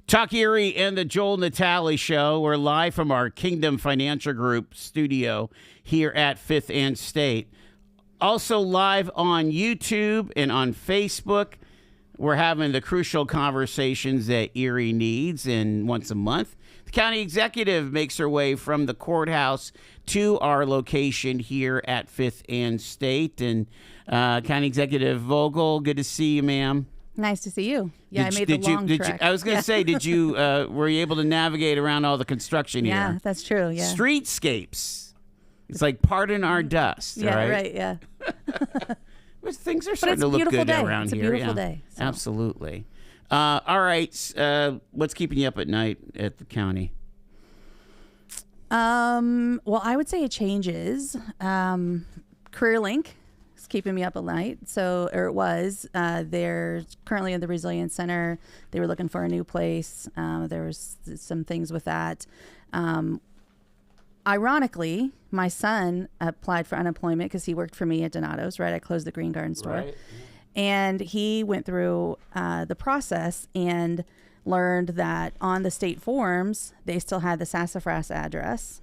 Talk Erie and the Joel Natale Show. We're live from our Kingdom Financial Group studio here at 5th and State. Also live on YouTube and on Facebook. We're having the crucial conversations that Erie needs, and once a month, the county executive makes her way from the courthouse to our location here at 5th and State. And County Executive Vogel, good to see you, ma'am. Nice to see you. Yeah, I made the long trek. I was going to say, did you were you able to navigate around all the construction here? Yeah, that's true. Yeah, streetscapes. It's like pardon our dust. Yeah, right. Yeah. Things are starting to look good around here. It's a beautiful day. So. Absolutely. All right. What's keeping you up at night at the county? Well, I would say it changes. CareerLink is keeping me up at night. Or it was. They're currently in the Resilience Center. They were looking for a new place. There was some things with that. Ironically, my son applied for unemployment because he worked for me at Donato's, right? I closed the Green Garden store. Right. And he went through the process and learned that on the state forms, they still had the Sassafras address.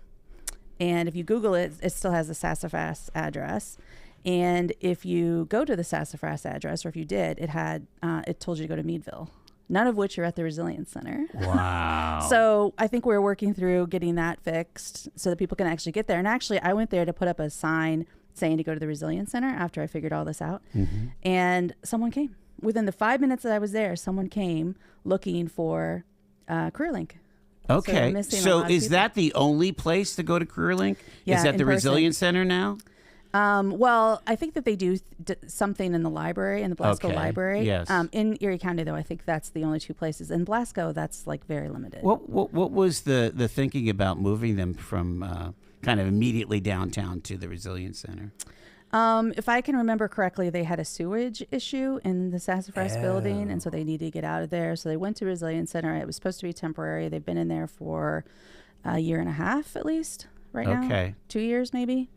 And if you Google it, it still has the Sassafras address. And if you go to the Sassafras address, or if you did, it told you to go to Meadville. None of which are at the Resilience Center. Wow. So I think we're working through getting that fixed so that people can actually get there. And actually, I went there to put up a sign saying to go to the Resilience Center after I figured all this out. Mm-hmm. And someone came. Within the 5 minutes that I was there, someone came looking for CareerLink. Okay. So is that the only place to go to CareerLink? Yeah, is that the Resilience Center now? Well, I think that they do something in the library, in the Blasco Library. Yes. In Erie County, though, I think that's the only two places. In Blasco, that's like very limited. What was the thinking about moving them from kind of immediately downtown to the Resilience Center? If I can remember correctly, they had a sewage issue in the Sassafras building, and so they needed to get out of there. So they went to Resilience Center. It was supposed to be temporary. They've been in there for a year and a half at least now. Okay. 2 years maybe.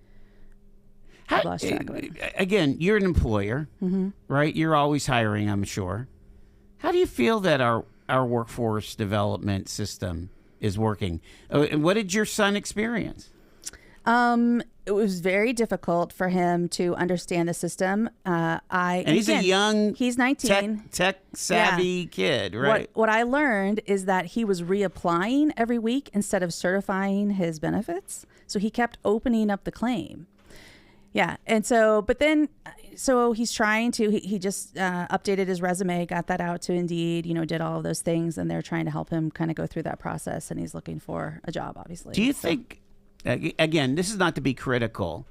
I've lost track of it. Again, you're an employer, mm-hmm. right? You're always hiring, I'm sure. How do you feel that our workforce development system is working? And what did your son experience? It was very difficult for him to understand the system. He's a young, he's 19, tech savvy kid, right? What I learned is that he was reapplying every week instead of certifying his benefits. So he kept opening up the claim. Yeah. And so he's trying to, he just updated his resume, got that out to Indeed, did all of those things. And they're trying to help him kind of go through that process. And he's looking for a job, obviously. Do you think, again, this is not to be critical,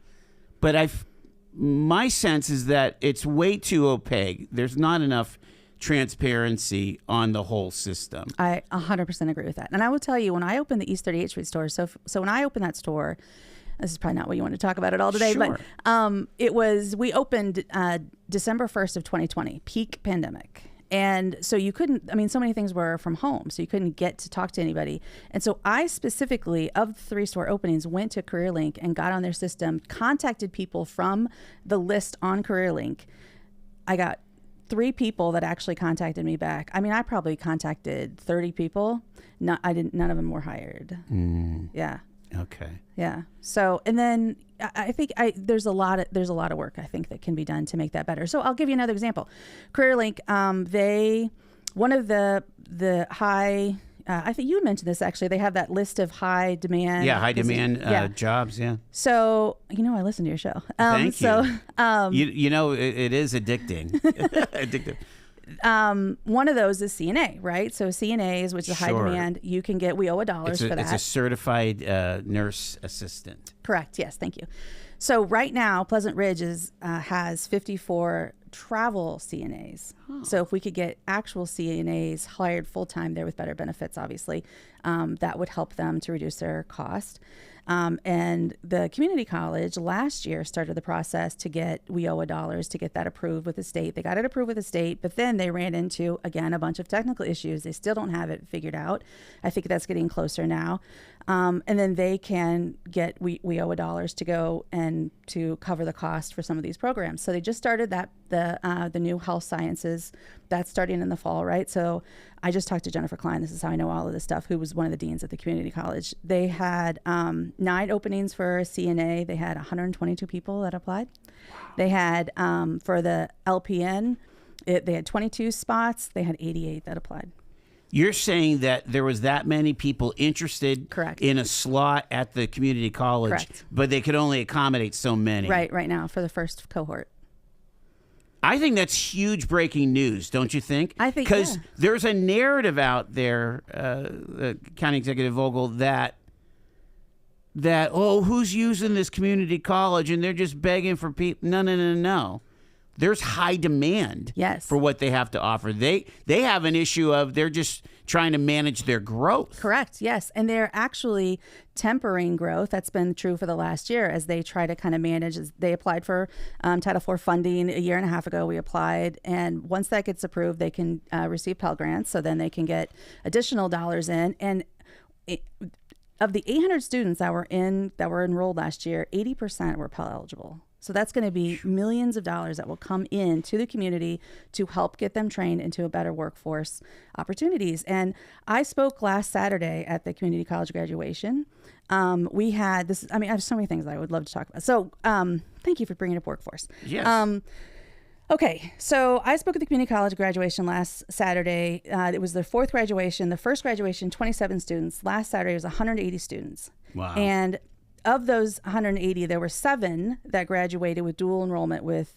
but my sense is that it's way too opaque. There's not enough transparency on the whole system. I 100% agree with that. And I will tell you, when I opened the East 38th Street store, so when I opened that store, this is probably not what you want to talk about at all today, sure. But we opened December 1st of 2020, peak pandemic. And so you couldn't, so many things were from home, so you couldn't get to talk to anybody. And so I specifically, of the 3 store openings, went to CareerLink and got on their system, contacted people from the list on CareerLink. I got 3 people that actually contacted me back. I probably contacted 30 people. None of them were hired. Mm. Yeah. Okay. Yeah. So, and then I think there's a lot of work I think that can be done to make that better. So I'll give you another example. CareerLink, one of the high, I think you mentioned this actually, they have that list of high demand. Yeah, high demand jobs. Yeah. So, I listen to your show. Thank you. It is addicting. Addictive. One of those is CNA, right? So CNAs, which is high demand, you can get, we owe $1 for that. It's a certified nurse assistant. Correct. Yes. Thank you. So right now, Pleasant Ridge has 54 travel CNAs. Oh. So if we could get actual CNAs hired full-time there with better benefits, obviously, that would help them to reduce their cost. And the community college last year started the process to get we owe $1 to get that approved with the state. They got it approved with the state, but then they ran into, again, a bunch of technical issues. They still don't have it figured out. I think that's getting closer now. And then they can get we owe $1 to go and to cover the cost for some of these programs. So they just started the new health sciences that's starting in the fall, right? So I just talked to Jennifer Klein. This is how I know all of this stuff, who was one of the deans at the community college. They had 9 openings for CNA. They had 122 people that applied. They had, for the LPN, they had 22 spots. They had 88 that applied. You're saying that there was that many people interested Correct. in a slot at the community college, Correct. but they could only accommodate so many. Right now for the first cohort. I think that's huge breaking news, don't you think? I think, because yeah. there's a narrative out there, County Executive Vogel, that who's using this community college and they're just begging for people. No. There's high demand Yes. for what they have to offer. They have an issue of they're just trying to manage their growth. Correct. Yes. And they're actually tempering growth. That's been true for the last year as they try to kind of manage. They applied for Title IV funding a year and a half ago. We applied. And once that gets approved, they can receive Pell Grants. So then they can get additional dollars in. And of the 800 students that were enrolled last year, 80% were Pell eligible. So that's going to be millions of dollars that will come into the community to help get them trained into a better workforce opportunities. And I spoke last Saturday at the community college graduation. We had this, I have so many things that I would love to talk about. So thank you for bringing up workforce. Yes. Okay, so I spoke at the community college graduation last Saturday. It was their 4th graduation. The first graduation, 27 students. Last Saturday was 180 students. Wow. And of those 180, there were 7 that graduated with dual enrollment with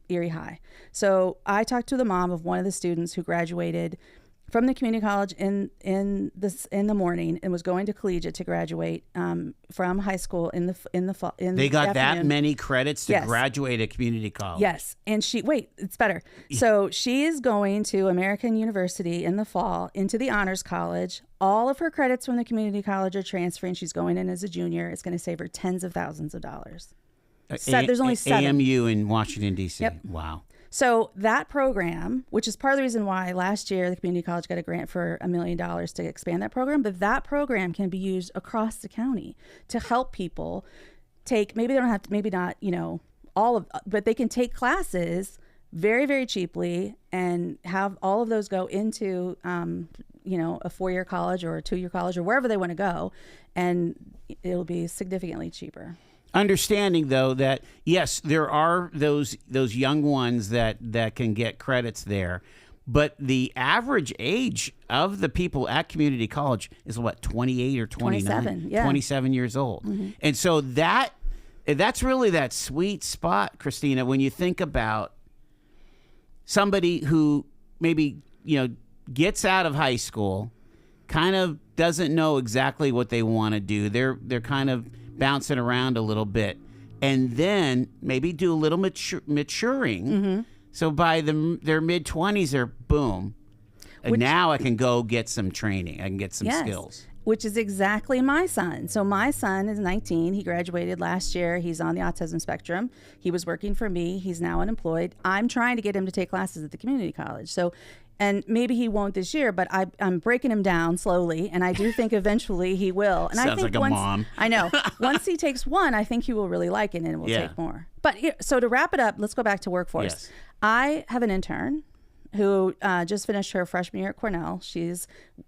Erie High. So I talked to the mom of one of the students who graduated from the community college in the morning and was going to collegiate to graduate from high school in the fall. They got that many credits to Yes. graduate at community college. Yes. And it's better. So she is going to American University in the fall into the honors college. All of her credits from the community college are transferring. She's going in as a junior. It's going to save her tens of thousands of dollars. There's only 7. AMU in Washington, D.C. Yep. Wow. So that program, which is part of the reason why last year the community college got a grant for $1 million to expand that program, but that program can be used across the county to help people take, maybe they don't have to, maybe not, but they can take classes very, very cheaply and have all of those go into, a 4-year college or a 2-year college or wherever they want to go. And it'll be significantly cheaper. Understanding, though, that, yes, there are those young ones that can get credits there, but the average age of the people at community college is, 28 or 29? 27, yeah. 27 years old. Mm-hmm. And so that's really that sweet spot, Christina, when you think about somebody who maybe, gets out of high school, kind of doesn't know exactly what they want to do. They're kind of bouncing around a little bit, and then maybe do a little maturing. Mm-hmm. So by their mid-20s, they're boom. And now I can go get some training. I can get some skills. Which is exactly my son. So my son is 19. He graduated last year. He's on the autism spectrum. He was working for me. He's now unemployed. I'm trying to get him to take classes at the community college. So, and maybe he won't this year, but I'm breaking him down slowly, and I do think eventually he will. And Sounds I think like a mom. I know. Once he takes one, I think he will really like it, and it will take more. But so to wrap it up, let's go back to workforce. Yes. I have an intern who just finished her freshman year at Cornell.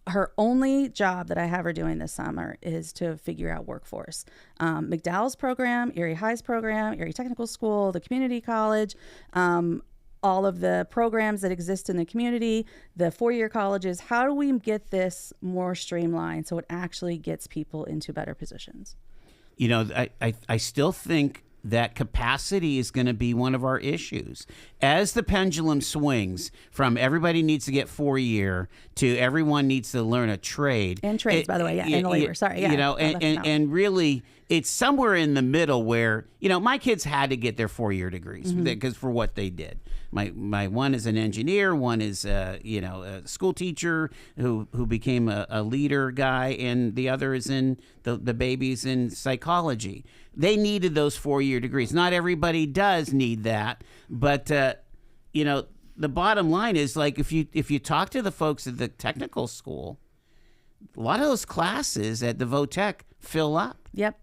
Her only job that I have her doing this summer is to figure out workforce. McDowell's program, Erie High's program, Erie Technical School, the community college, all of the programs that exist in the community, the 4-year colleges. How do we get this more streamlined so it actually gets people into better positions? I still think that capacity is going to be one of our issues. As the pendulum swings from everybody needs to get 4-year to everyone needs to learn a trade. And trades, by the way, and labor. Sorry, yeah. And really, it's somewhere in the middle where, my kids had to get their 4-year degrees because for what they did. My one is an engineer, one is a school teacher who became a leader guy, and the other is in the baby's in psychology. They needed those 4-year degrees. Not everybody does need that, but the bottom line is, like, if you talk to the folks at the technical school, a lot of those classes at the VOTech fill up. Yep.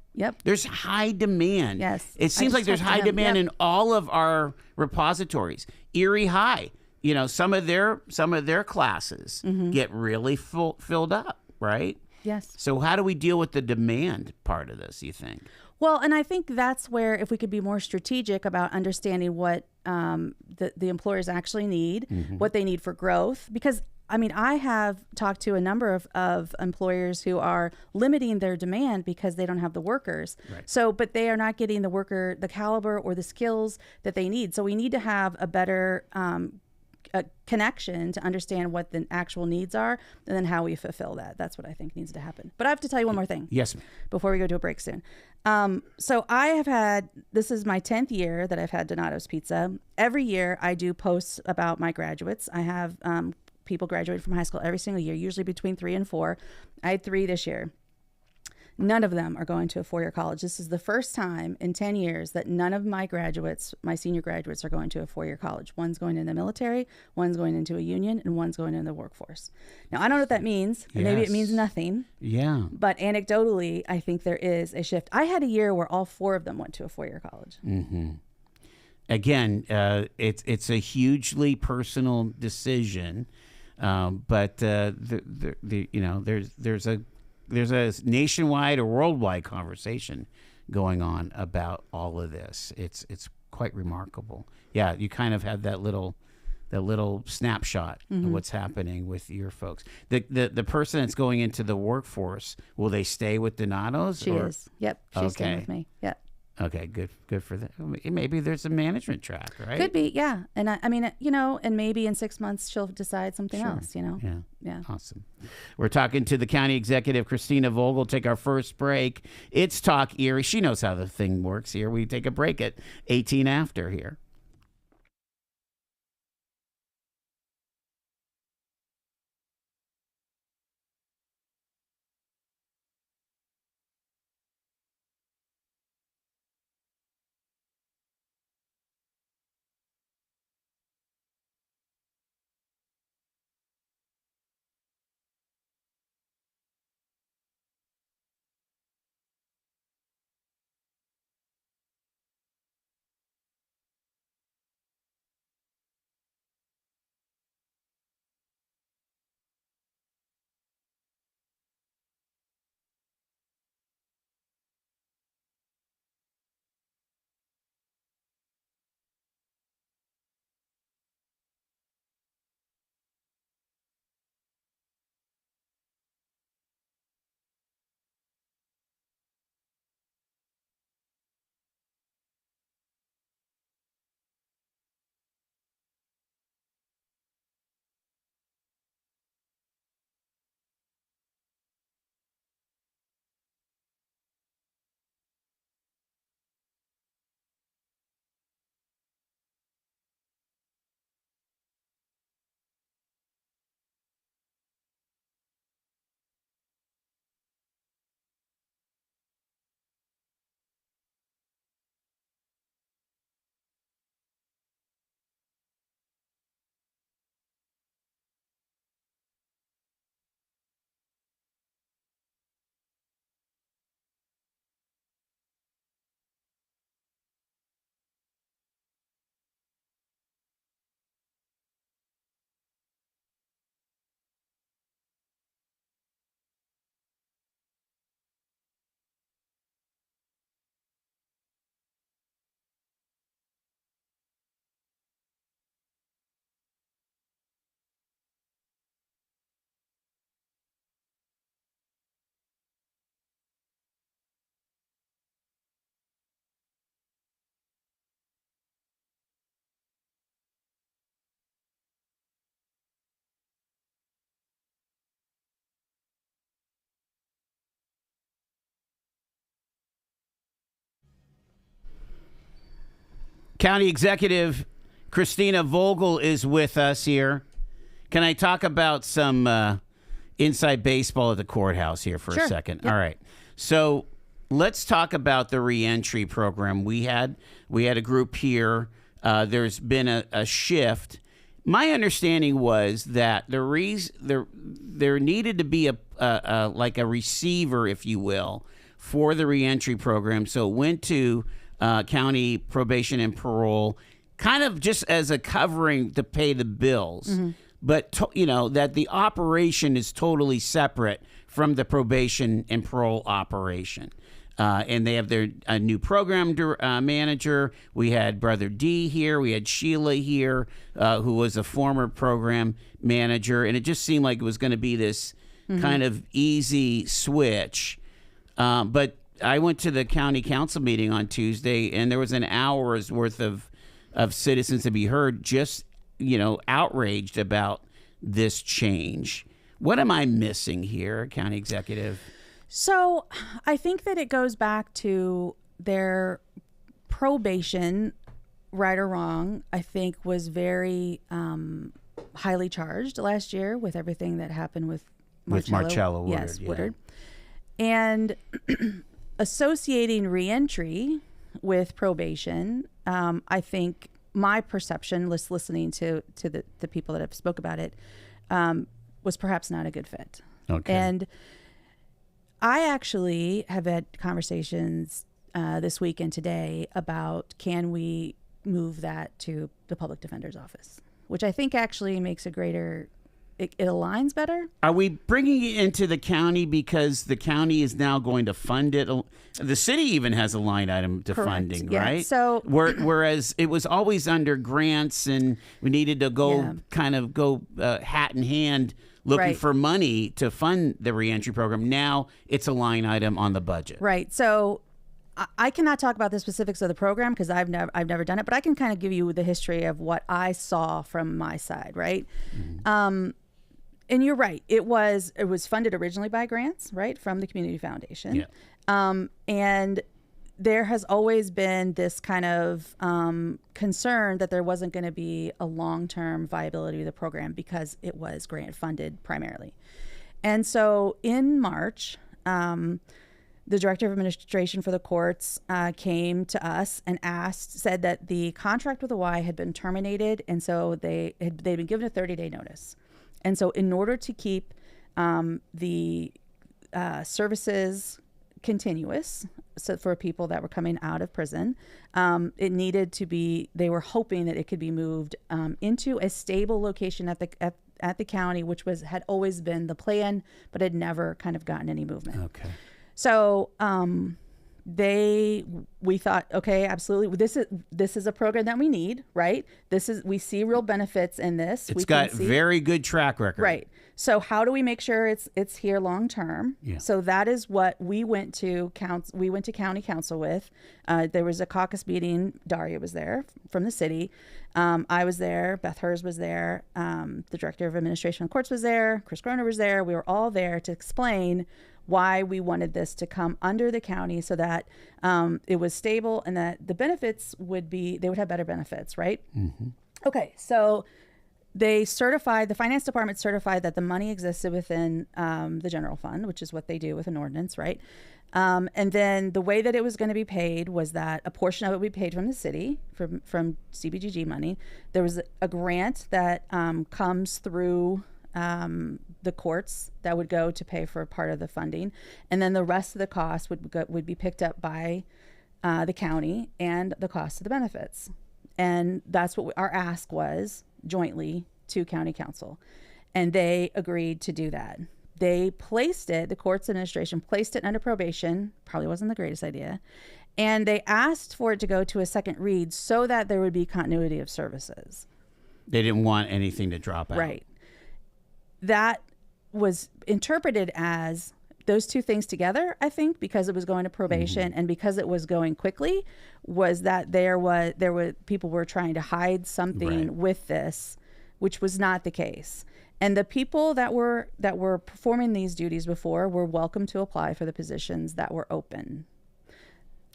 There's high demand. Yes. It seems like there's high demand in all of our repositories. Erie High, some of their classes get really filled up, right? Yes. So how do we deal with the demand part of this, you think? Well, and I think that's where, if we could be more strategic about understanding what the employers actually need, what they need for growth, because I have talked to a number of employers who are limiting their demand because they don't have the workers. Right. So, but they are not getting the caliber or the skills that they need. So we need to have a better a connection to understand what the actual needs are, and then how we fulfill that. That's what I think needs to happen. But I have to tell you one more thing. Yes, ma'am. Before we go to a break soon. So this is my 10th year that I've had Donato's Pizza. Every year I do posts about my graduates. I have people graduate from high school every single year, usually between 3 and 4. I had 3 this year. None of them are going to a 4-year college. This is the first time in 10 years that none of my senior graduates, are going to a 4-year college. One's going in the military, one's going into a union, and one's going into the workforce. Now, I don't know what that means. Yes. Maybe it means nothing. Yeah. But anecdotally, I think there is a shift. I had a year where all 4 of them went to a 4-year college. Mm-hmm. Again, it's a hugely personal decision, but there's a nationwide or worldwide conversation going on about all of this. It's quite remarkable. Yeah, you kind of have that little snapshot of what's happening with your folks. The person that's going into the workforce, will they stay with Donato's? She is. Yep, she's staying with me. Yep. Okay, good for that. Maybe there's a management track, right? Could be, yeah. And and maybe in 6 months she'll decide something else, Yeah. Awesome. We're talking to the county executive, Christina Vogel. Take our first break. It's Talk Erie. She knows how the thing works here. We take a break at 18 after here. County Executive Christina Vogel is with us here. Can I talk about some inside baseball at the courthouse here for a second? Yep. All right. So let's talk about the reentry program. We had a group here. There's been a shift. My understanding was that there needed to be a like a receiver, if you will, for the reentry program. So it went to county probation and parole. kind of just as a covering to pay the bills, but that the operation is totally separate from the probation and parole operation. And they have their new program manager. We had Brother D here. We had Sheila here, who was a former program manager. And it just seemed like it was going to be this kind of easy switch. But I went to the county council meeting on Tuesday, and there was an hour's worth of citizens to be heard just, outraged about this change. What am I missing here, County Executive? So I think that it goes back to their probation, right or wrong, I think was very highly charged last year with everything that happened with Marcello Woodard. Yes, Woodard. And associating reentry with probation, I think my perception, listening to the people that have spoke about it, was perhaps not a good fit. Okay. And I actually have had conversations this week and today about, can we move that to the public defender's office, which I think actually makes it aligns better. Are we bringing it into the county because the county is now going to fund it? The city even has a line item to Correct. funding, Yeah. right? So, whereas it was always under grants, and we needed to go hat in hand looking Right. for money to fund the reentry program. Now it's a line item on the budget. Right. So I cannot talk about the specifics of the program because I've never done it, but I can kind of give you the history of what I saw from my side, right? Mm-hmm. And you're right. It was funded originally by grants, right, from the Community Foundation. Yeah. And there has always been this kind of concern that there wasn't going to be a long-term viability of the program because it was grant funded primarily. And so in March, the Director of Administration for the courts came to us and said that the contract with the Y had been terminated, and so they'd been given a 30-day notice. And so in order to keep the services continuous, so for people that were coming out of prison, it needed to be, they were hoping that it could be moved into a stable location at the county, which had always been the plan, but had never kind of gotten any movement. Okay. So we thought, okay, absolutely, this is a program that we need, right? We see real benefits in this. It's got very good track record. Right. So how do we make sure it's here long term? Yeah. So that is what we went to county council with. There was a caucus meeting. Daria was there from the city. I was there. Beth Hers was there. The Director of Administration and Courts was there. Chris Groner was there. We were all there to explain why we wanted this to come under the county so that it was stable and that the benefits they would have better benefits, right? Mm-hmm. Okay, so the finance department certified that the money existed within the general fund, which is what they do with an ordinance, right? And then the way that it was going to be paid was that a portion of it would be paid from the city, from CBGG money. There was a grant that comes through the courts that would go to pay for part of the funding, and then the rest of the cost would be picked up by the county and the cost of the benefits. And that's what our ask was jointly to county council, and they agreed to do that. They the courts administration placed it under probation. Probably wasn't the greatest idea, and they asked for it to go to a second read so that there would be continuity of services. They didn't want anything to drop out. Right. That was interpreted as those two things together, I think, because it was going to probation and because it was going quickly, was that there were people were trying to hide something with this, which was not the case. And the people that were performing these duties before were welcome to apply for the positions that were open.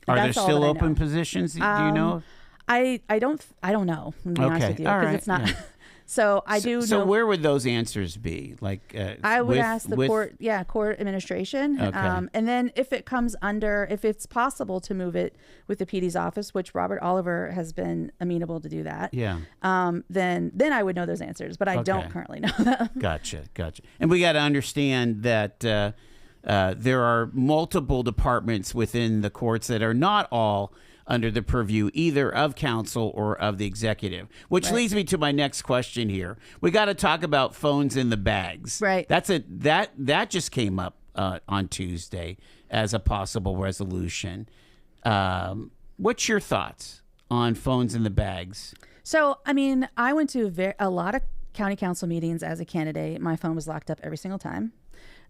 Are there still open positions? Do you know? I don't know. I'm gonna be honest with you, because it's not. Yeah. So I do know. So where would those answers be? Like I would ask the court administration, okay. And then if it's possible to move it with the PD's office, which Robert Oliver has been amenable to do that. Yeah. Then I would know those answers, but I don't currently know them. Gotcha. And we got to understand that there are multiple departments within the courts that are not all under the purview either of council or of the executive. Which Right. leads me to my next question here. We got to talk about phones in the bags. Right. That just came up on Tuesday as a possible resolution. What's your thoughts on phones in the bags? So, I mean, I went to a lot of county council meetings as a candidate. My phone was locked up every single time.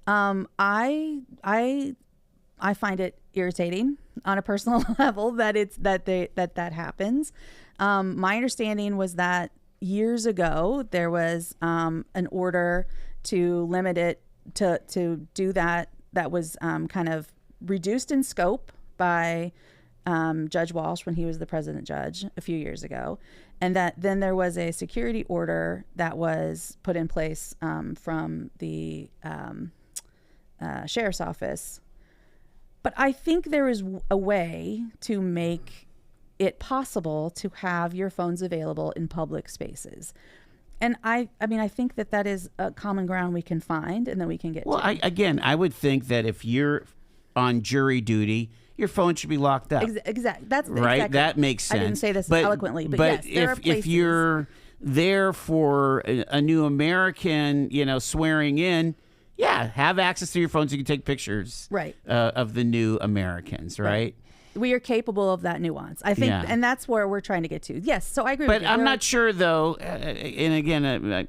I find it irritating on a personal level that that happens. My understanding was that years ago there was an order to limit it to do that. That was kind of reduced in scope by Judge Walsh when he was the president judge a few years ago. And that then there was a security order that was put in place from the sheriff's office. But I think there is a way to make it possible to have your phones available in public spaces. And I mean, I think that is a common ground we can find and then we can get Well, to. I would think that if you're on jury duty, your phone should be locked up. Exactly. That's right. exactly. That makes sense. I didn't say this eloquently, but yes, there are places. If you're there for a new American, swearing in, yeah, have access to your phone so you can take pictures, Right. Of the new Americans, right? We are capable of that nuance, I think, Yeah. and that's where we're trying to get to. Yes, so I agree. But with you. I'm not sure, though, and again,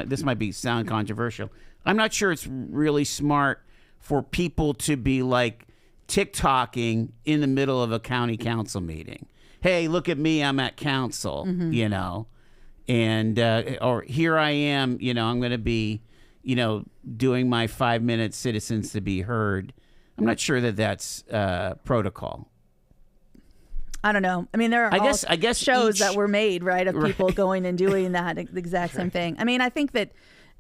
this might sound controversial. I'm not sure it's really smart for people to be like TikToking in the middle of a county council meeting. Hey, look at me, I'm at council, and or here I am, I'm going to be, doing my 5-minute citizens to be heard. I'm not sure that that's protocol. I don't know. I mean, there are I guess shows that were made, right, of people going and doing that exact same thing. I mean, I think that,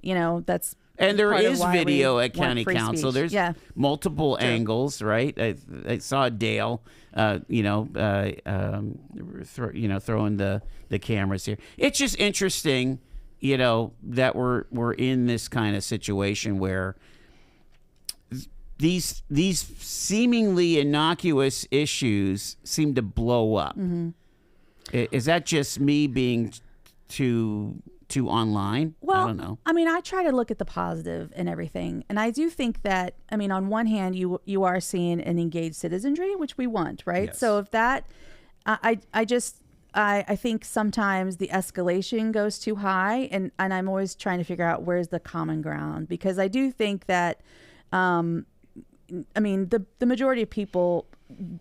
that's and there part of is why video we at county want free council. speech. There's multiple angles, right? I saw Dale, throwing the cameras here. It's just interesting, that we're in this kind of situation where these seemingly innocuous issues seem to blow up. Mm-hmm. Is that just me being too online? Well, I don't know. I mean, I try to look at the positive and everything, and I do think that, I mean, on one hand, you are seeing an engaged citizenry, which we want, right? Yes. So if that, I think sometimes the escalation goes too high, and I'm always trying to figure out where's the common ground, because I do think that, I mean, the majority of people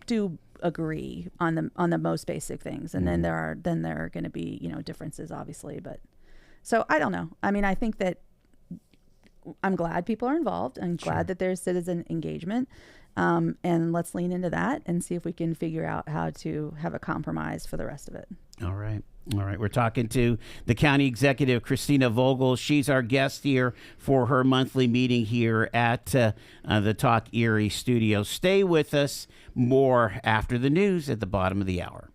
do agree on the most basic things, and then there are going to be differences, obviously, but so I don't know. I mean, I think that I'm glad people are involved. I'm glad that there's citizen engagement, and let's lean into that and see if we can figure out how to have a compromise for the rest of it. All right. We're talking to the county executive, Christina Vogel. She's our guest here for her monthly meeting here at the Talk Erie studio. Stay with us. More after the news at the bottom of the hour.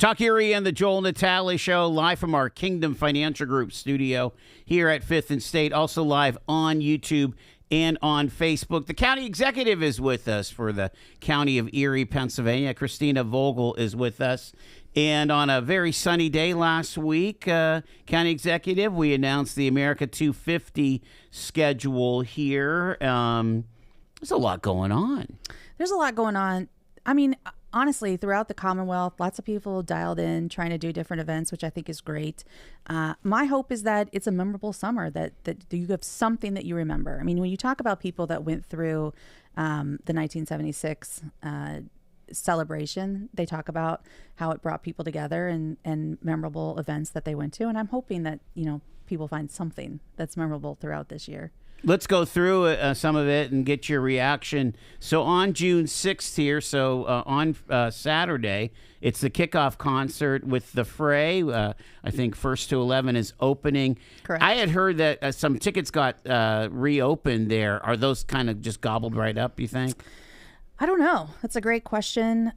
Talk Erie and the Joel Natale Show, live from our Kingdom Financial Group studio here at 5th and State, also live on YouTube and on Facebook. The county executive is with us for the county of Erie, Pennsylvania. Christina Vogel is with us. And on a very sunny day last week, county executive, we announced the America 250 schedule here. There's a lot going on. There's a lot going on. I mean, honestly, throughout the Commonwealth, lots of people dialed in, trying to do different events, which I think is great. My hope is that it's a memorable summer, that you have something that you remember. I mean, when you talk about people that went through the 1976 celebration, they talk about how it brought people together and memorable events that they went to. And I'm hoping that, people find something that's memorable throughout this year. Let's go through some of it and get your reaction. So on June 6th here, on Saturday, it's the kickoff concert with The Fray. I think 1st to 11 is opening. Correct. I had heard that some tickets got reopened there. Are those kind of just gobbled right up, you think? I don't know. That's a great question.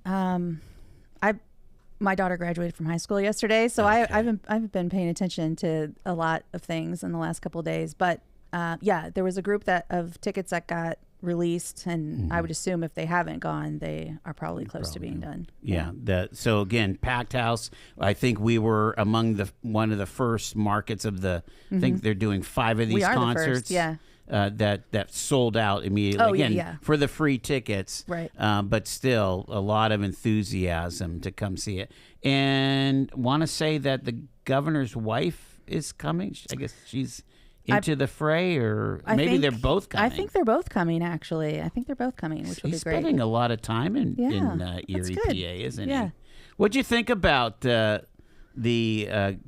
My daughter graduated from high school yesterday, so okay. I've been paying attention to a lot of things in the last couple of days. But there was a group of tickets that got released, and I would assume if they haven't gone, they are probably close to being done. Yeah. So again, packed house. I think we were among one of the first markets of the. I think they're doing 5 of these concerts. The first, yeah. That sold out immediately. For the free tickets. Right. But still, a lot of enthusiasm to come see it. And want to say that the governor's wife is coming. I guess she's into the fray, or maybe they're both coming. I think they're both coming, actually. I think they're both coming, which would be great. He's spending a lot of time in Erie, PA, isn't he? What'd you think about the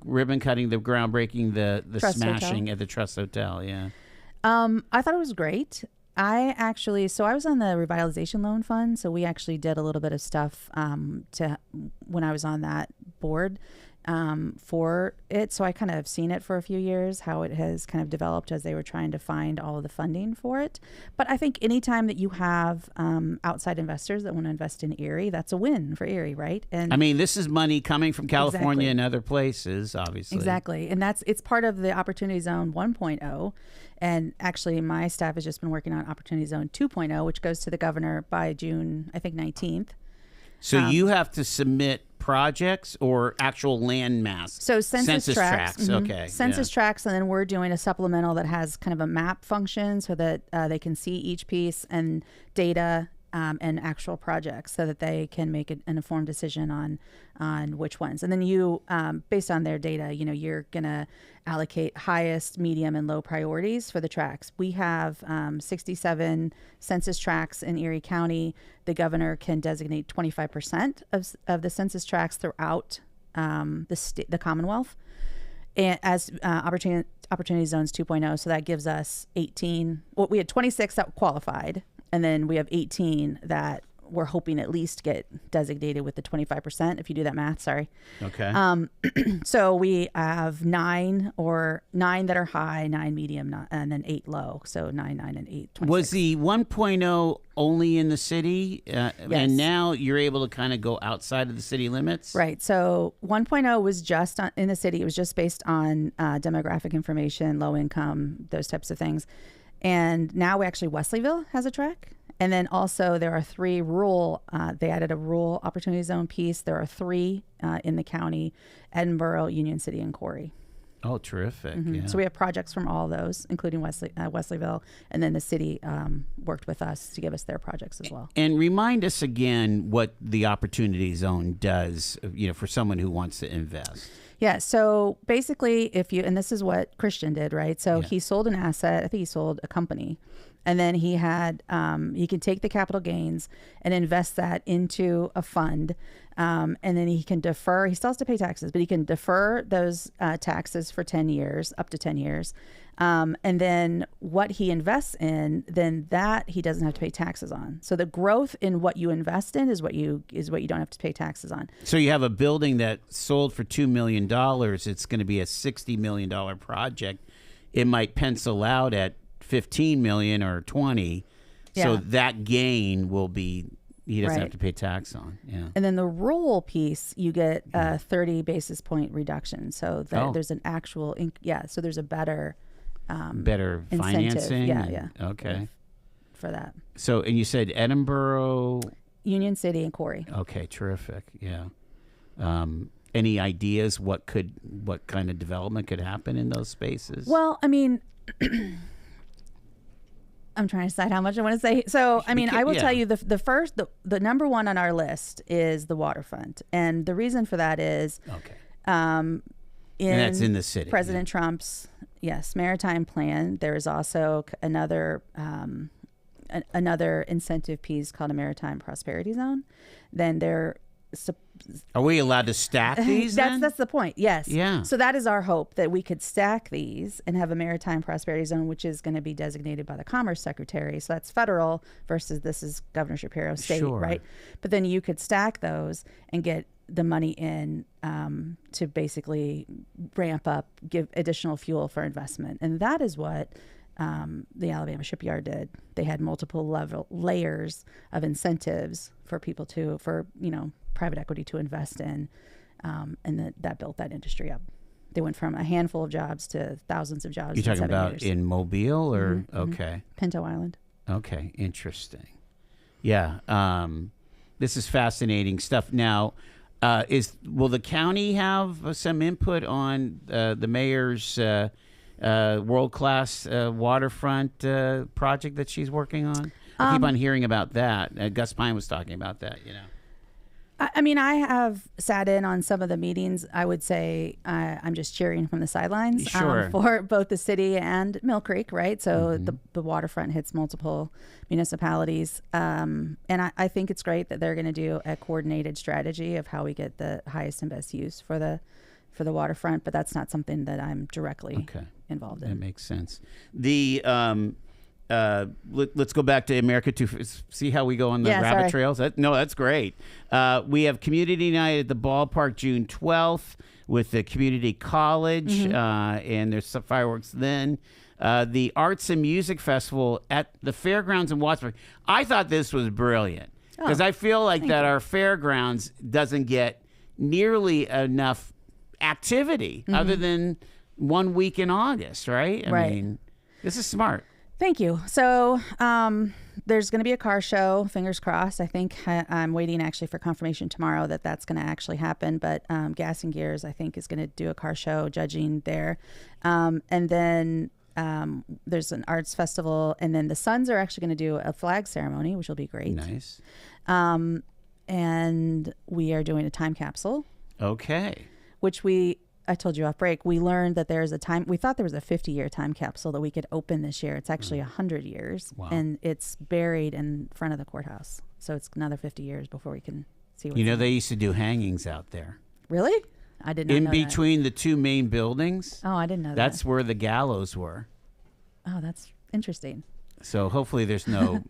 ribbon cutting, the groundbreaking, the smashing at the Trust Hotel? Yeah. I thought it was great. I was on the revitalization loan fund, so we actually did a little bit of stuff when I was on that board for it. So I kind of have seen it for a few years, how it has kind of developed as they were trying to find all of the funding for it. But I think anytime that you have outside investors that want to invest in Erie, that's a win for Erie, right? And I mean, this is money coming from California and other places, obviously. Exactly. And it's part of the Opportunity Zone 1.0. And actually, my staff has just been working on Opportunity Zone 2.0, which goes to the governor by June, I think, 19th. So you have to submit projects or actual land mass? So census tracts. Okay. Census tracts, and then we're doing a supplemental that has kind of a map function so that they can see each piece and data and actual projects so that they can make an informed decision on which ones. And then you, based on their data, you're going to allocate highest, medium, and low priorities for the tracts. We have 67 census tracts in Erie County. The governor can designate 25% of the census tracts throughout the Commonwealth and as Opportunity Zones 2.0. So that gives us 18. Well, we had 26 that qualified. And then we have 18 that we're hoping at least get designated with the 25%, if you do that math, sorry. Okay. So we have 9 that are high, 9 medium, and then 8 low. So 9, and 8, 26. Was the 1.0 only in the city? Yes. And now you're able to kind of go outside of the city limits? Right. So 1.0 was just in the city. It was just based on demographic information, low income, those types of things. And now Wesleyville has a track. And then also there are 3 rural, they added a rural opportunity zone piece. There are 3 in the county: Edinburgh, Union City, and Corey. Oh, terrific. Yeah. So we have projects from all those, including Wesleyville. And then the city worked with us to give us their projects as well. And remind us again what the opportunity zone does, for someone who wants to invest. Yeah. So basically, and this is what Christian did, right? So he sold an asset. I think he sold a company. And then he had, he can take the capital gains and invest that into a fund. And then he can defer, he still has to pay taxes, but he can defer those taxes for 10 years, up to 10 years. And then what he invests in, then that he doesn't have to pay taxes on. So the growth in what you invest in is what you don't have to pay taxes on. So you have a building that sold for $2 million. It's going to be a $60 million project. It might pencil out at 15 million or 20. So that gain will be he doesn't Right. have to pay tax on. Yeah. And then the rural piece, you get a 30 basis point reduction. So that there's an actual, so there's a better Better incentive. financing. Yeah. Okay. For that. So, and you said Edinburgh. Union City and Corey. Okay, terrific. Yeah. Any ideas what kind of development could happen in those spaces? Well, I mean, I'm trying to decide how much I want to say. So, I mean, I will tell you the number one on our list is the waterfront. And the reason for that is, and that's in the city. President Trump's, maritime plan. There is also another incentive piece called a maritime prosperity zone. Then are we allowed to stack these? That's the point. Yes. Yeah. So that is our hope, that we could stack these and have a maritime prosperity zone, which is going to be designated by the Commerce Secretary. So that's federal versus this is Governor Shapiro state, right? But then you could stack those and get the money in to basically ramp up, give additional fuel for investment, and that is what the Alabama shipyard did. They had multiple layers of incentives for people private equity to invest in, and that built that industry up. They went from a handful of jobs to thousands of jobs. You're talking about years. in Mobile or Mm-hmm. okay, Pinto Island. Okay, interesting. Yeah, this is fascinating stuff. Now, will the county have some input on the mayor's world-class waterfront project that she's working on? I keep on hearing about that. Gus Pine was talking about that, I mean, I have sat in on some of the meetings. I would say I'm just cheering from the sidelines for both the city and Mill Creek, right? So the waterfront hits multiple municipalities. And I think it's great that they're going to do a coordinated strategy of how we get the highest and best use for the waterfront. But that's not something that I'm directly involved in. That makes sense. Let's go back to America to see how we go on the rabbit trails. That's great. We have Community Night at the ballpark June 12th with the community college, and there's some fireworks then. The Arts and Music Festival at the Fairgrounds in Wattsburg. I thought this was brilliant because I feel like that our fairgrounds doesn't get nearly enough activity other than 1 week in August, right? I mean, this is smart. Thank you. So there's going to be a car show, fingers crossed. I think I'm waiting actually for confirmation tomorrow that that's going to actually happen. But Gas and Gears, I think, is going to do a car show judging there. And then there's an arts festival. And then the Suns are actually going to do a flag ceremony, which will be great. Nice. And we are doing a time capsule. Okay. Which I told you off break, we learned that there's we thought there was a 50-year time capsule that we could open this year. It's actually 100 years. Wow. And it's buried in front of the courthouse. So it's another 50 years before we can see what's they used to do hangings out there. Really? I did not know in between the two main buildings. Oh, I didn't know that's where the gallows were. Oh, that's interesting. So hopefully there's no,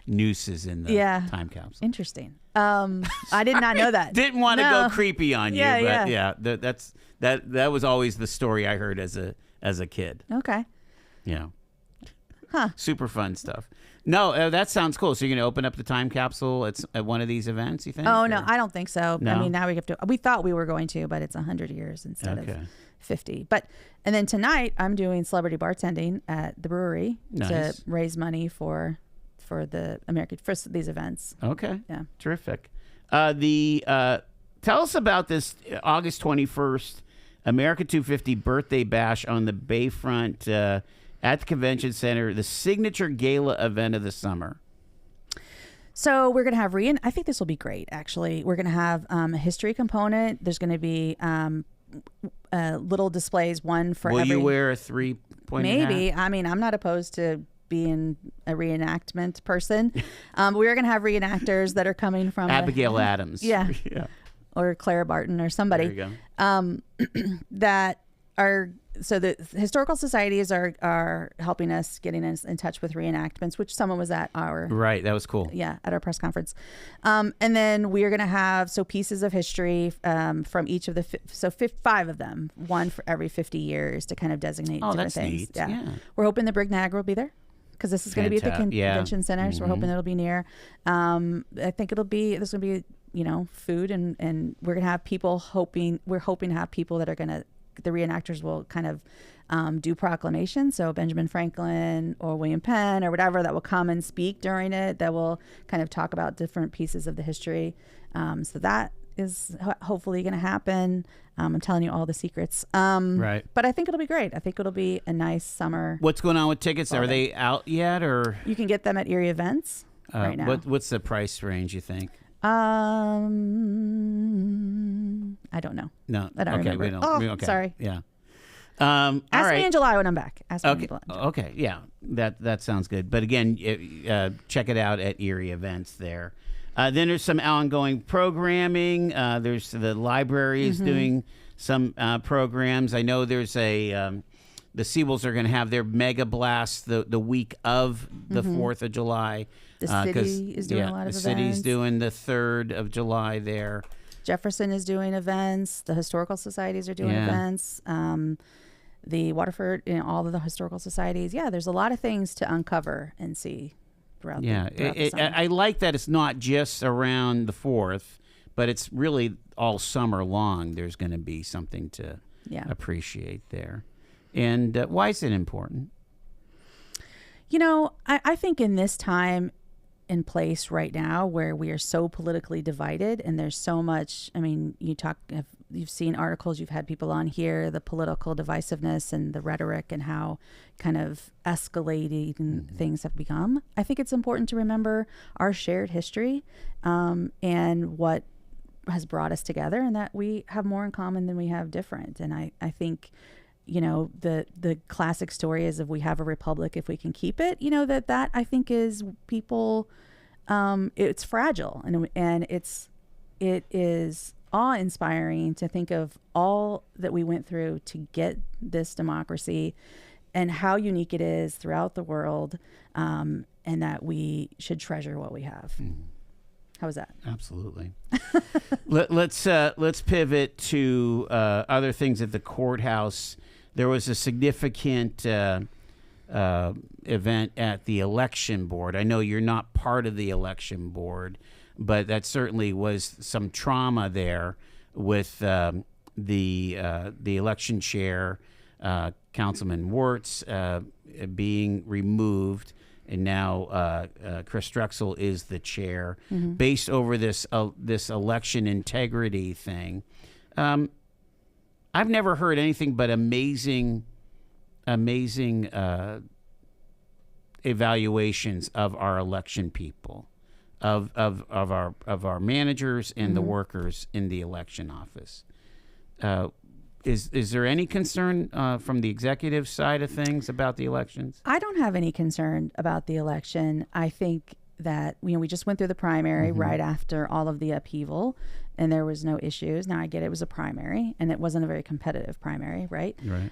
nooses in the time capsule. Interesting. I did not know that. Didn't want to go creepy on you, Yeah, but that was always the story I heard as a kid. Okay. Yeah. Huh. Super fun stuff. No, that sounds cool. So you're going to open up the time capsule at one of these events, you think? Oh, no, I don't think so. No? I mean, now we thought we were going to, but it's 100 years instead of 50. And then tonight I'm doing celebrity bartending at the brewery to raise money for these events. Okay. Yeah. Terrific. Tell us about this August 21st America 250 birthday bash on the Bayfront at the Convention Center, the signature gala event of the summer. So we're going to have I think this will be great, actually. We're going to have a history component. There's going to be little displays, one for Will you wear a 3-point Maybe. hat? I mean, I'm not opposed to being a reenactment person. We're going to have reenactors that are coming from Abigail Adams. Yeah. Or Clara Barton or somebody. There you go. That are, so the historical societies are helping us, getting us in touch with reenactments, which someone was at our... Right, that was cool. Yeah, at our press conference. And then we are going to have, pieces of history from each of the, 5 of them, one for every 50 years to kind of designate different that's things. Neat. Yeah. We're hoping the Brignaga will be there. because this is going to be at the convention center, so we're hoping it'll be near. I think there's going to be, food and we're going to have people we're hoping to have people that are going to, the reenactors will kind of do proclamations. So Benjamin Franklin or William Penn or whatever that will come and speak during it, that will kind of talk about different pieces of the history. So that is hopefully going to happen. I'm telling you all the secrets. Right. But I think it'll be great. I think it'll be a nice summer. What's going on with tickets? Are they out yet, or you can get them at Erie Events right now? What's the price range, you think? I don't know. No. I don't remember. We don't. Okay. Sorry. Yeah. Ask me in July when I'm back. Ask me in July. Okay. Yeah. That sounds good. But again, check it out at Erie Events there. Then there's some ongoing programming. There's the library is doing some programs. I know there's the Siebels are going to have their mega blast the week of the 4th of July. The city is doing a lot of events. The city's doing the 3rd of July there. Jefferson is doing events. The historical societies are doing events. The Waterford, all of the historical societies. Yeah, there's a lot of things to uncover and see throughout the summer. I like that it's not just around the 4th, but it's really all summer long. There's going to be something to appreciate there. And why is it important? I think in this time and place right now where we are so politically divided and there's so much, you've seen articles, you've had people on here, the political divisiveness and the rhetoric and how kind of escalating things have become. I think it's important to remember our shared history and what has brought us together, and that we have more in common than we have different. And I think the classic story is, if we have a republic, if we can keep it, that I think is people, it's fragile and it is awe-inspiring to think of all that we went through to get this democracy and how unique it is throughout the world, and that we should treasure what we have. How was that? Absolutely. Let's pivot to other things at the courthouse. There was a significant event at the election board. I know you're not part of the election board, but that certainly was some trauma there with the election chair, Councilman Wirtz, being removed. And now Chris Drexel is the chair, based over this election integrity thing. I've never heard anything but amazing evaluations of our election people, of our managers and the workers in the election office. Is there any concern from the executive side of things about the elections? I don't have any concern about the election. I think that we just went through the primary right after all of the upheaval, and there was no issues. Now I get it was a primary, and it wasn't a very competitive primary, right? Right.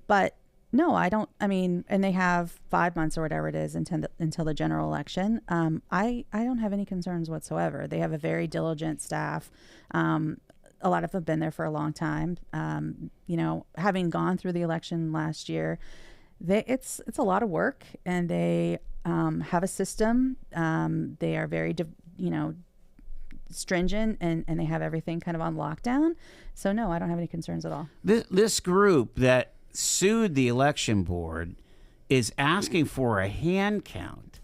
But no, I don't. And they have 5 months or whatever it is until the general election. I don't have any concerns whatsoever. They have a very diligent staff. A lot of them have been there for a long time. Having gone through the election last year, it's a lot of work, and they have a system. They are very, stringent, and they have everything kind of on lockdown. So no, I don't have any concerns at all. This group that sued the election board is asking for a hand count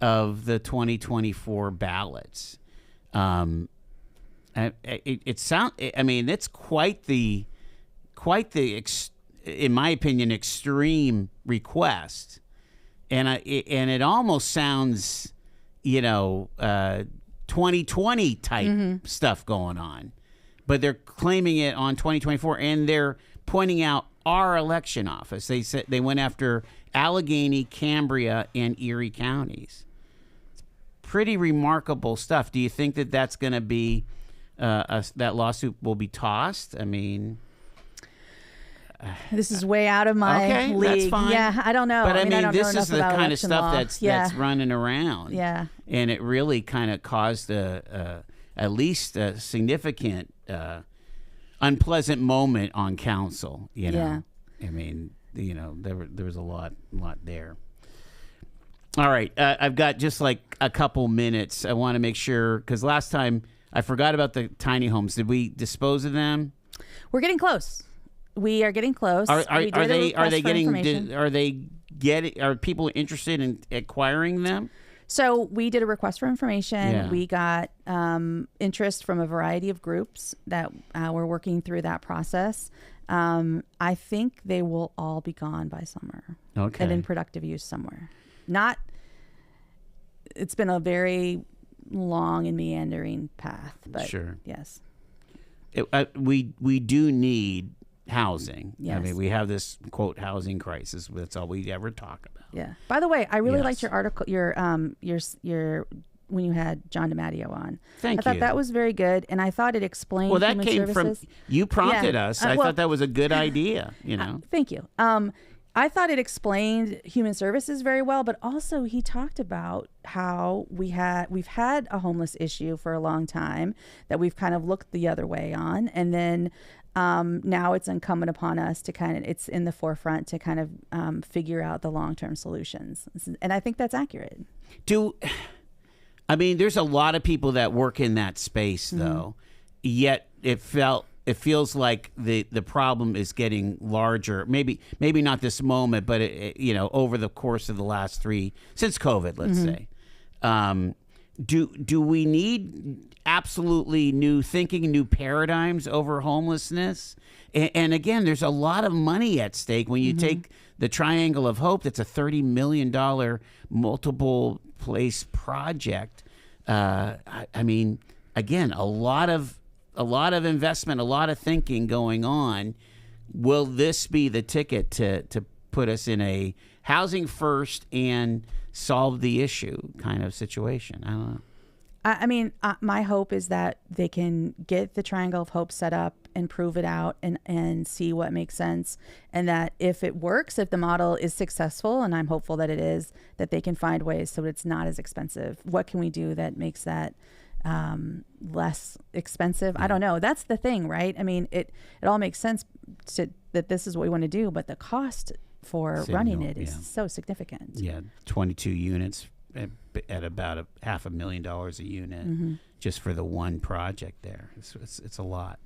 of the 2024 ballots. It's quite the in my opinion, extreme request, and it almost sounds, 2020 type stuff going on, but they're claiming it on 2024, and they're pointing out our election office. They said they went after Allegheny, Cambria, and Erie counties. It's pretty remarkable stuff. Do you think that that's going to be that lawsuit will be tossed? This is way out of my league. That's fine. Yeah, I don't know. But I don't this know is the kind of stuff that's running around. Yeah, and it really kind of caused at least a significant unpleasant moment on council. Yeah. There was a lot there. All right. I've got just like a couple minutes. I want to make sure, because last time I forgot about the tiny homes. Did we dispose of them? We're getting close. We are getting close. Are people interested in acquiring them? So we did a request for information. Yeah. We got interest from a variety of groups that we're working through that process. I think they will all be gone by summer. Okay. And in productive use somewhere. It's been a very long and meandering path, but sure. Yes. We do need housing. Yes. I mean, we have this quote housing crisis. That's all we ever talk about. Yeah. By the way, I really Yes. liked your article, your when you had John DiMatteo on. Thank I thought you. that was very good, and I thought it explained. Well, that human came services. from you prompted Yeah. us. I Well, thought that was a good idea. You know. Thank you. I thought it explained human services very well, but also he talked about how we've had a homeless issue for a long time that we've kind of looked the other way on, and then now it's incumbent upon us to it's in the forefront to kind of figure out the long-term solutions, and I think that's accurate. There's a lot of people that work in that space, though. Yet it feels like the problem is getting larger. Maybe not this moment, but over the course of the last since COVID, let's say. Do we need absolutely new thinking, new paradigms over homelessness? And again, there's a lot of money at stake when you take the Triangle of Hope. That's a $30 million multiple place project. Again, a lot of investment, a lot of thinking going on. Will this be the ticket to put us in a housing first and solve the issue kind of situation? I don't know. My hope is that they can get the Triangle of Hope set up and prove it out and see what makes sense. And that if it works, if the model is successful, and I'm hopeful that it is, that they can find ways so it's not as expensive. What can we do that makes that less expensive? I don't know. That's the thing, right? It all makes sense that this is what we want to do, but the cost for running it is so significant. Yeah, 22 units at about $500,000 a unit just for the one project there. It's a lot.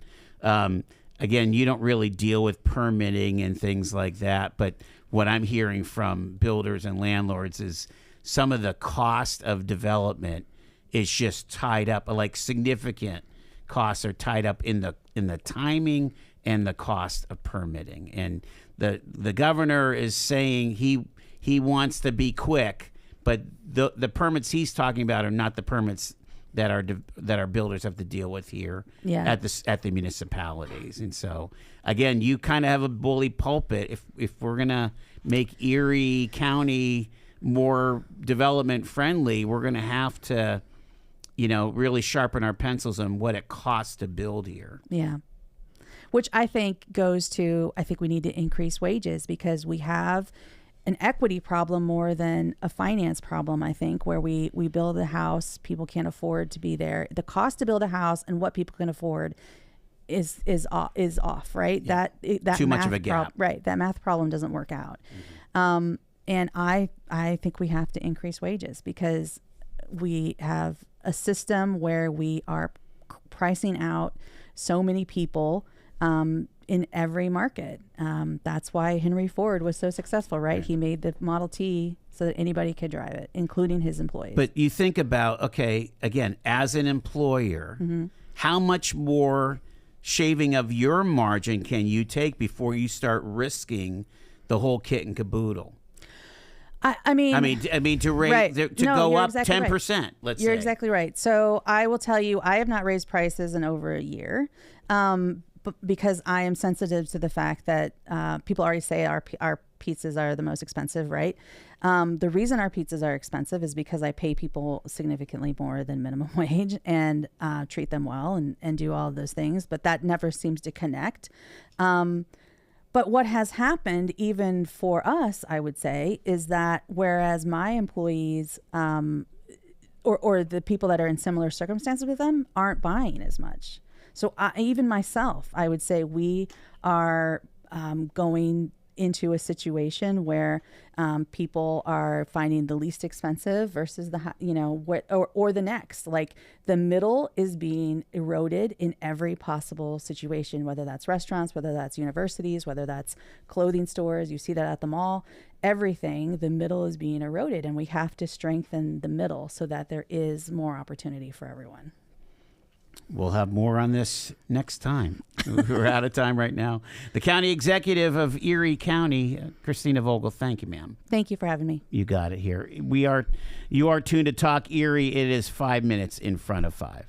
Again, you don't really deal with permitting and things like that, but what I'm hearing from builders and landlords is some of the cost of development is just tied up, like significant costs are tied up in the timing and the cost of permitting. And the governor is saying he wants to be quick, but the permits he's talking about are not the permits that our builders have to deal with here at the municipalities. And so again, you kind of have a bully pulpit. If we're gonna make Erie County more development friendly, we're gonna have to really sharpen our pencils on what it costs to build here. Yeah. Which I think goes to, I think we need to increase wages because we have an equity problem more than a finance problem, I think, where we build a house, people can't afford to be there. The cost to build a house and what people can afford is off, right? Yeah. That too much of a gap. Right. That math problem doesn't work out. And I think we have to increase wages because we have a system where we are pricing out so many people in every market. That's why Henry Ford was so successful, right? He made the Model T so that anybody could drive it, including his employees. But you think about, okay, again, as an employer, how much more shaving of your margin can you take before you start risking the whole kit and caboodle? I mean, to raise right. to go up exactly 10%. Right. Let's say you're exactly right. So I will tell you, I have not raised prices in over a year, because I am sensitive to the fact that people already say our pizzas are the most expensive, right? The reason our pizzas are expensive is because I pay people significantly more than minimum wage and treat them well and do all of those things, but that never seems to connect. But what has happened, even for us, I would say, is that whereas my employees or the people that are in similar circumstances with them aren't buying as much. So even myself, I would say we are going into a situation where people are finding the least expensive versus or the next. Like the middle is being eroded in every possible situation, whether that's restaurants, whether that's universities, whether that's clothing stores. You see that at the mall. Everything, the middle is being eroded, and we have to strengthen the middle so that there is more opportunity for everyone. We'll have more on this next time. We're out of time right now. The County Executive of Erie County, Christina Vogel, thank you, ma'am. Thank you for having me. You got it here. You are tuned to Talk Erie. It is 5 minutes in front of 5.